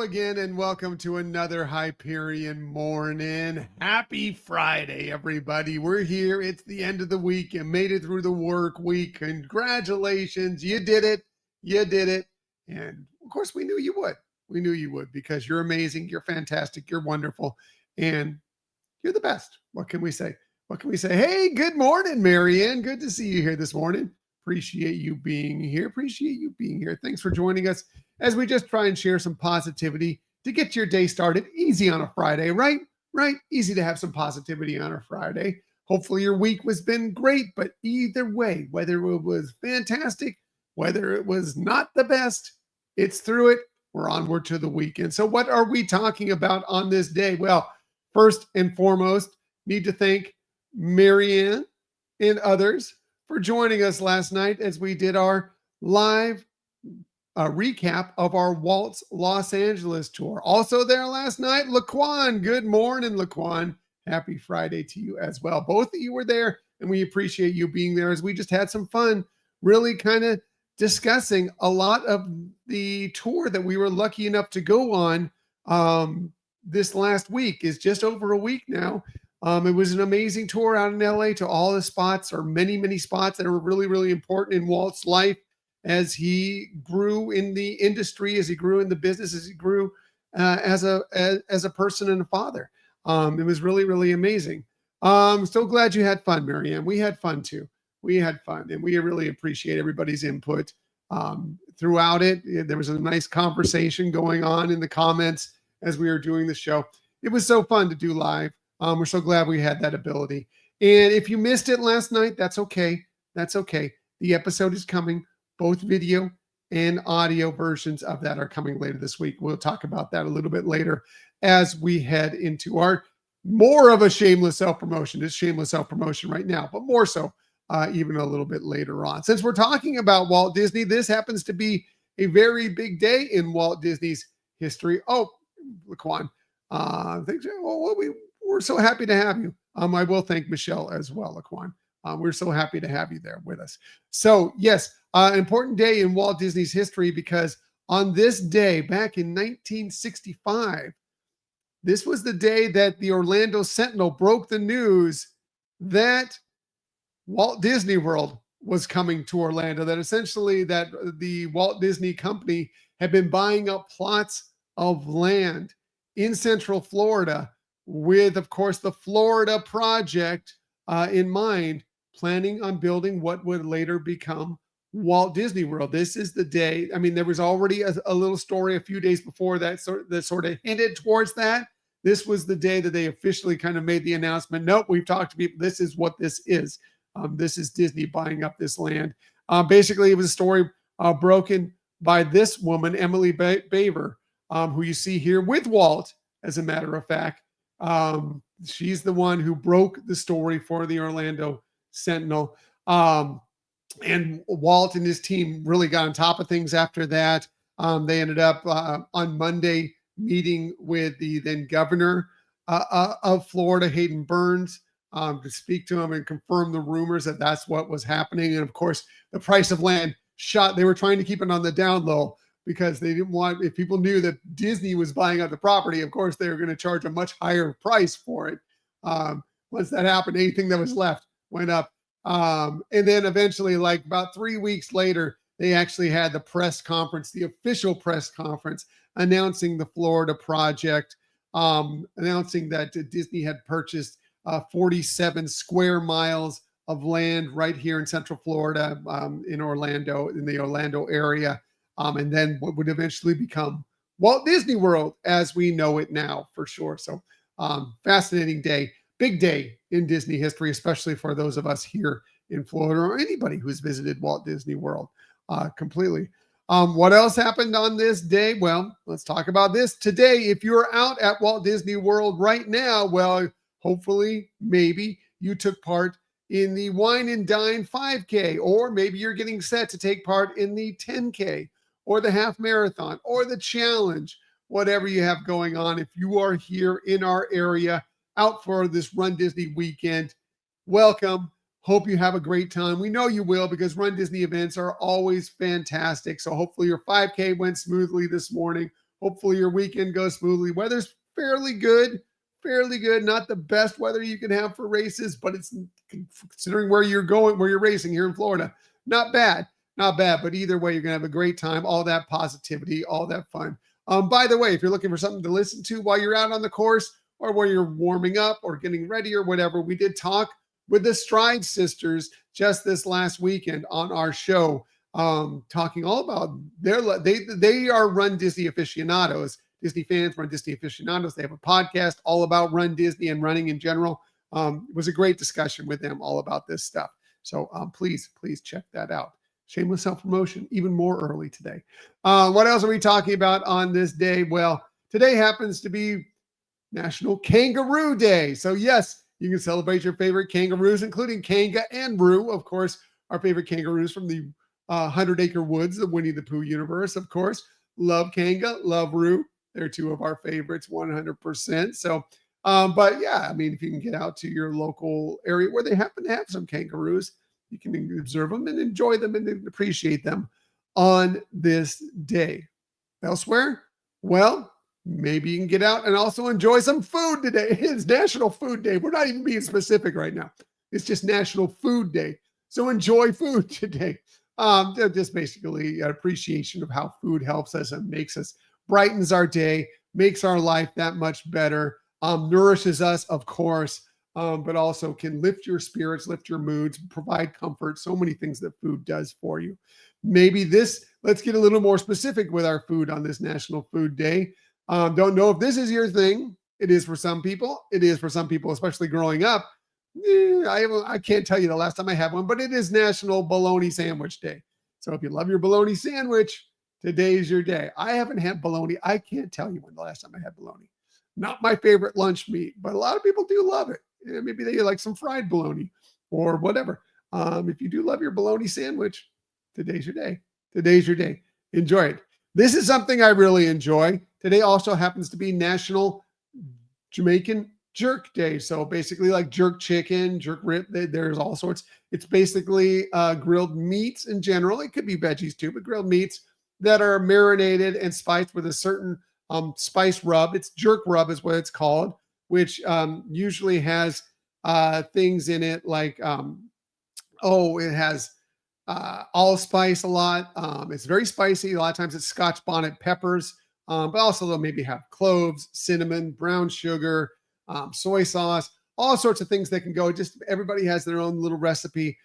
again, and welcome to another Hyperion Morning. Happy Friday, everybody. We're here. It's the end of the week. You made it through the work week. Congratulations. You did it. You did it. And of course, we knew you would. We knew you would because you're amazing. You're fantastic. You're wonderful. And you're the best. What can we say? What can we say? Hey, good morning, Marianne. Good to see you here this morning. Appreciate you being here. Appreciate you being here. Thanks for joining us as we just try and share some positivity to get your day started easy on a Friday, right? Right? Easy to have some positivity on a Friday. Hopefully your week has been great, but either way, whether it was fantastic, whether it was not the best, it's through it. We're onward to the weekend. So what are we talking about on this day? Well, first and foremost, need to thank Marianne and others for joining us last night as we did our live recap of our Walt's Los Angeles tour. Also there last night, Laquan. Good morning, Laquan. Happy Friday to you as well. Both of you were there, and we appreciate you being there as we just had some fun, really kind of discussing a lot of the tour that we were lucky enough to go on this last week. Is just over a week now. It was an amazing tour out in LA to all the spots, or many, many spots that are really, really important in Walt's life as he grew in the industry, as he grew in the business, as he grew as a person and a father. It was really, really amazing. So glad you had fun, Marianne. We had fun too. We had fun, and we really appreciate everybody's input throughout it. There was a nice conversation going on in the comments as we were doing the show. It was so fun to do live. We're so glad we had that ability. And if you missed it last night, that's okay. That's okay. The episode is coming. Both video and audio versions of that are coming later this week. We'll talk about that a little bit later as we head into our more of a shameless self-promotion. It's shameless self-promotion right now, but more so even a little bit later on. Since we're talking about Walt Disney, this happens to be a very big day in Walt Disney's history. Oh, Laquan, we're so happy to have you. I will thank Michelle as well, Laquan. We're so happy to have you there with us. So yes, an important day in Walt Disney's history, because on this day, back in 1965, this was the day that the Orlando Sentinel broke the news that Walt Disney World was coming to Orlando, that essentially that the Walt Disney Company had been buying up plots of land in Central Florida with, of course, the Florida Project in mind, planning on building what would later become Walt Disney World. This is the day. I mean, there was already a little story a few days before that sort of hinted towards that. This was the day that they officially kind of made the announcement. Nope, we've talked to people. This is what this is. This is Disney buying up this land. Basically, it was a story broken by this woman, Emily Baver, who you see here with Walt, as a matter of fact. She's the one who broke the story for the Orlando Sentinel. And Walt and his team really got on top of things after that. They ended up on Monday meeting with the then governor of Florida, Hayden Burns, to speak to him and confirm the rumors that that's what was happening. And of course, the price of land shot. They were trying to keep it on the down low because they didn't want, if people knew that Disney was buying out the property, of course, they were going to charge a much higher price for it. Once that happened, anything that was left went up. And then eventually, like about 3 weeks later, they actually had the press conference, the official press conference, announcing the Florida Project, announcing that Disney had purchased 47 square miles of land right here in Central Florida, in Orlando, in the Orlando area. And then what would eventually become Walt Disney World as we know it now, for sure. So fascinating day. Big day in Disney history, especially for those of us here in Florida or anybody who's visited Walt Disney World completely. What else happened on this day? Well, let's talk about this today. If you're out at Walt Disney World right now, well, hopefully, maybe you took part in the Wine and Dine 5K, or maybe you're getting set to take part in the 10K or the half marathon or the challenge, whatever you have going on. If you are here in our area, out for this Run Disney weekend, welcome. Hope you have a great time. We know you will, because Run Disney events are always fantastic. So hopefully your 5K went smoothly this morning. Hopefully your weekend goes smoothly. Weather's fairly good, fairly good. Not the best weather you can have for races, but it's considering where you're going, where you're racing here in Florida, not bad, not bad. But either way, you're gonna have a great time. All that positivity, all that fun. By the way, if you're looking for something to listen to while you're out on the course or while you're warming up or getting ready or whatever, we did talk with the Stride sisters just this last weekend on our show, talking all about they are Run Disney aficionados. Disney fans, Run Disney aficionados. They have a podcast all about Run Disney and running in general. It was a great discussion with them all about this stuff. So please check that out. Shameless self-promotion, even more early today. What else are we talking about on this day? Well, today happens to be National Kangaroo Day. So yes, you can celebrate your favorite kangaroos, including Kanga and Roo, of course, our favorite kangaroos from the 100 Acre Woods, the Winnie the Pooh universe, of course. Love Kanga, love Roo. They're two of our favorites, 100%. So, but yeah, I mean, if you can get out to your local area where they happen to have some kangaroos, you can observe them and enjoy them and appreciate them on this day. Elsewhere, well, maybe you can get out and also enjoy some food today. It's National Food Day. We're not even being specific right now. It's just National Food Day. So enjoy food today. Just basically an appreciation of how food helps us and makes us, brightens our day, makes our life that much better, nourishes us, of course, but also can lift your spirits, lift your moods, provide comfort, so many things that food does for you. Maybe let's get a little more specific with our food on this National Food Day. Don't know if this is your thing. It is for some people. It is for some people, especially growing up. I can't tell you the last time I had one, but it is National Bologna Sandwich Day. So if you love your bologna sandwich, today's your day. I haven't had bologna. I can't tell you when the last time I had bologna. Not my favorite lunch meat, but a lot of people do love it. Maybe they like some fried bologna or whatever. If you do love your bologna sandwich, today's your day. Today's your day. Enjoy it. This is something I really enjoy. Today also happens to be National Jamaican Jerk Day. So basically like jerk chicken, jerk rib, there's all sorts. It's basically grilled meats in general. It could be veggies too, but grilled meats that are marinated and spiced with a certain spice rub. It's jerk rub is what it's called, which usually has things in it like, it has allspice a lot. It's very spicy. A lot of times it's Scotch bonnet peppers, but also they'll maybe have cloves, cinnamon, brown sugar, soy sauce, all sorts of things that can go. Just everybody has their own little recipe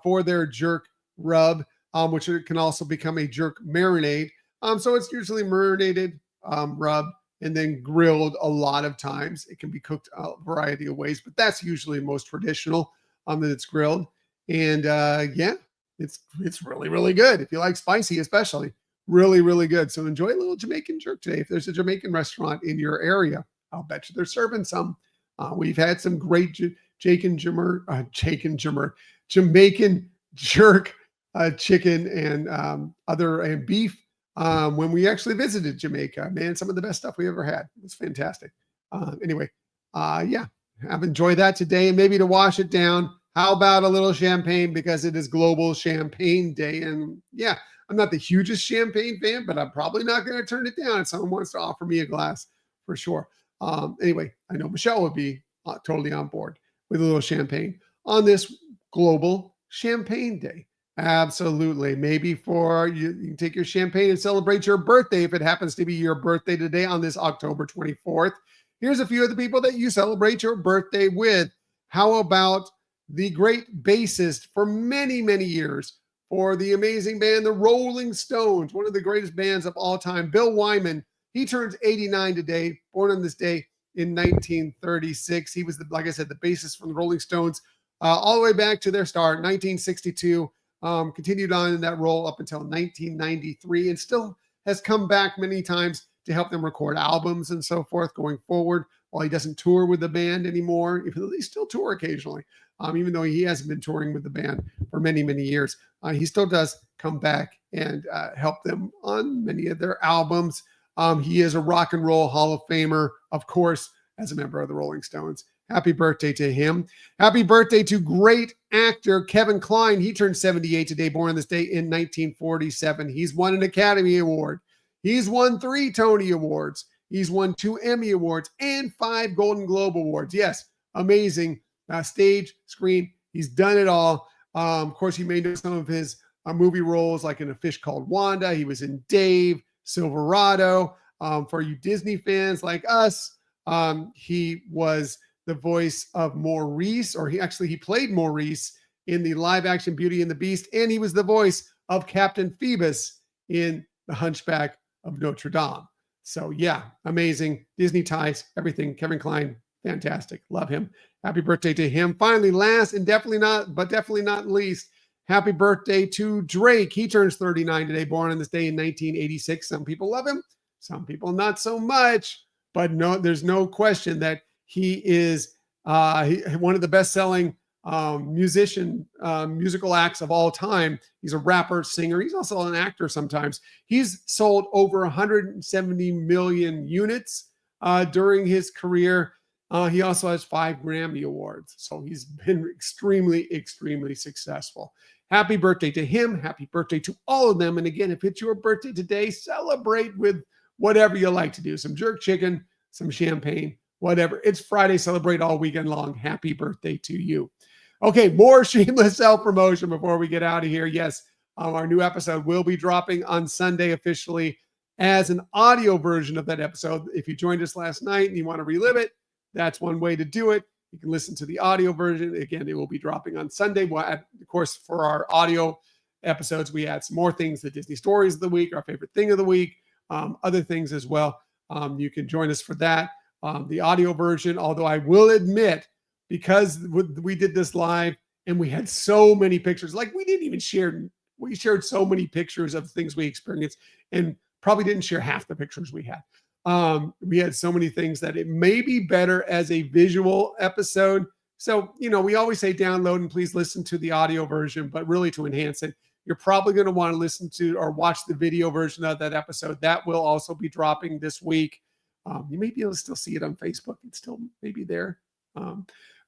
for their jerk rub, which can also become a jerk marinade. So it's usually marinated, rub, and then grilled a lot of times. It can be cooked a variety of ways, but that's usually most traditional that it's grilled. And it's really, really good. If you like spicy, especially, really, really good. So enjoy a little Jamaican jerk today. If there's a Jamaican restaurant in your area, I'll bet you they're serving some. We've had some great Jamaican jerk chicken and and beef when we actually visited Jamaica. Man, some of the best stuff we ever had. It was fantastic. Anyway, I've enjoyed that today. And maybe to wash it down, how about a little champagne, because it is Global Champagne Day. And yeah, I'm not the hugest champagne fan, but I'm probably not going to turn it down if someone wants to offer me a glass for sure. Anyway, I know Michelle would be totally on board with a little champagne on this Global Champagne Day. Absolutely. Maybe you can take your champagne and celebrate your birthday if it happens to be your birthday today on this October 24th. Here's a few of the people that you celebrate your birthday with. How about the great bassist for many, many years for the amazing band, the Rolling Stones, one of the greatest bands of all time, Bill Wyman. He turns 89 today, born on this day in 1936. He was, like I said, the bassist from the Rolling Stones all the way back to their start, 1962. Continued on in that role up until 1993 and still has come back many times to help them record albums and so forth going forward. While he doesn't tour with the band anymore, even though they still tour occasionally, even though he hasn't been touring with the band for many, many years, he still does come back and help them on many of their albums. He is a rock and roll Hall of Famer, of course, as a member of the Rolling Stones. Happy birthday to him. Happy birthday to great actor Kevin Kline. He turned 78 today, born on this day in 1947. He's won an Academy Award. He's won 3 Tony Awards. He's won 2 Emmy Awards and 5 Golden Globe Awards. Yes, amazing. Stage, screen, he's done it all. Of course, he made some of his movie roles like in A Fish Called Wanda. He was in Dave, Silverado. For you Disney fans like us, he was the voice of Maurice, or he played Maurice in the live action Beauty and the Beast, and he was the voice of Captain Phoebus in The Hunchback of Notre Dame. So yeah, amazing. Disney ties, everything. Kevin Kline, fantastic. Love him. Happy birthday to him. Finally, last and definitely not least, happy birthday to Drake. He turns 39 today, born on this day in 1986. Some people love him, some people not so much, but no, there's no question that he is one of the best-selling musical acts of all time. He's a rapper, singer. He's also an actor sometimes. He's sold over 170 million units during his career. He also has 5 Grammy Awards. So he's been extremely, extremely successful. Happy birthday to him. Happy birthday to all of them. And again, if it's your birthday today, celebrate with whatever you like to do. Some jerk chicken, some champagne, whatever. It's Friday. Celebrate all weekend long. Happy birthday to you. Okay, more shameless self-promotion before we get out of here. Yes, our new episode will be dropping on Sunday officially as an audio version of that episode. If you joined us last night and you want to relive it, that's one way to do it. You can listen to the audio version. Again, it will be dropping on Sunday. We'll add, of course, for our audio episodes, we add some more things, the Disney stories of the week, our favorite thing of the week, other things as well. You can join us for that. The audio version, although I will admit, because we did this live and we had so many pictures, like we shared so many pictures of things we experienced and probably didn't share half the pictures we had. We had so many things that it may be better as a visual episode. So, we always say download and please listen to the audio version, but really to enhance it, you're probably going to want to listen to or watch the video version of that episode. That will also be dropping this week. You may be able to still see it on Facebook. It's still maybe there.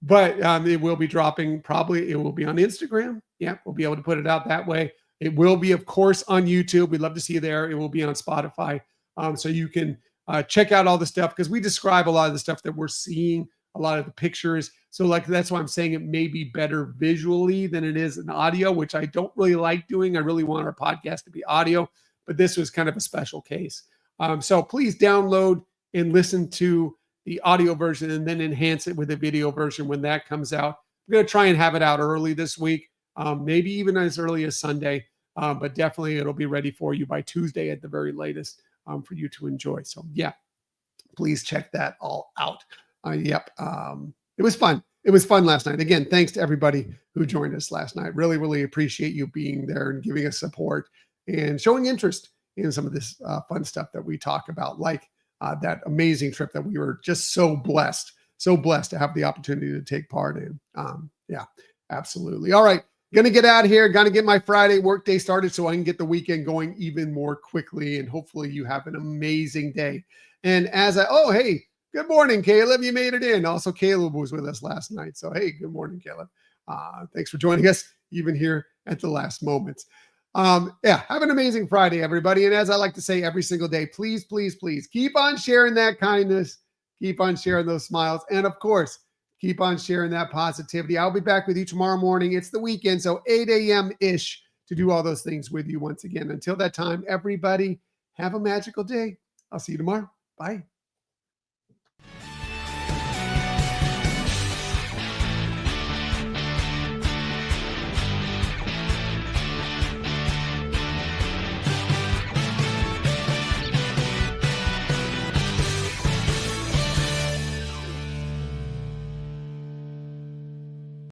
But it will be dropping. Probably it will be on Instagram. Yeah, we'll be able to put it out that way. It will be, of course, on YouTube. We'd love to see you there. It will be on Spotify. So you can check out all the stuff because we describe a lot of the stuff that we're seeing, a lot of the pictures. So that's why I'm saying it may be better visually than it is in audio, which I don't really like doing. I really want our podcast to be audio, but this was kind of a special case. So please download and listen to the audio version and then enhance it with a video version when that comes out. I'm going to try and have it out early this week, maybe even as early as Sunday, but definitely it'll be ready for you by Tuesday at the very latest for you to enjoy. So yeah, please check that all out. Yep. It was fun. It was fun last night. Again, thanks to everybody who joined us last night. Really, really appreciate you being there and giving us support and showing interest in some of this fun stuff that we talk about, like that amazing trip that we were just so blessed to have the opportunity to take part in. Yeah, absolutely. All right. Going to get out of here. Going to get my Friday workday started so I can get the weekend going even more quickly. And hopefully you have an amazing day. And hey, good morning, Caleb. You made it in. Also, Caleb was with us last night. So, hey, good morning, Caleb. Thanks for joining us even here at the last moments. Yeah, have an amazing Friday, everybody. And as I like to say every single day, please, please, please keep on sharing that kindness. Keep on sharing those smiles. And of course, keep on sharing that positivity. I'll be back with you tomorrow morning. It's the weekend, so 8 a.m.-ish to do all those things with you once again. Until that time, everybody, have a magical day. I'll see you tomorrow. Bye.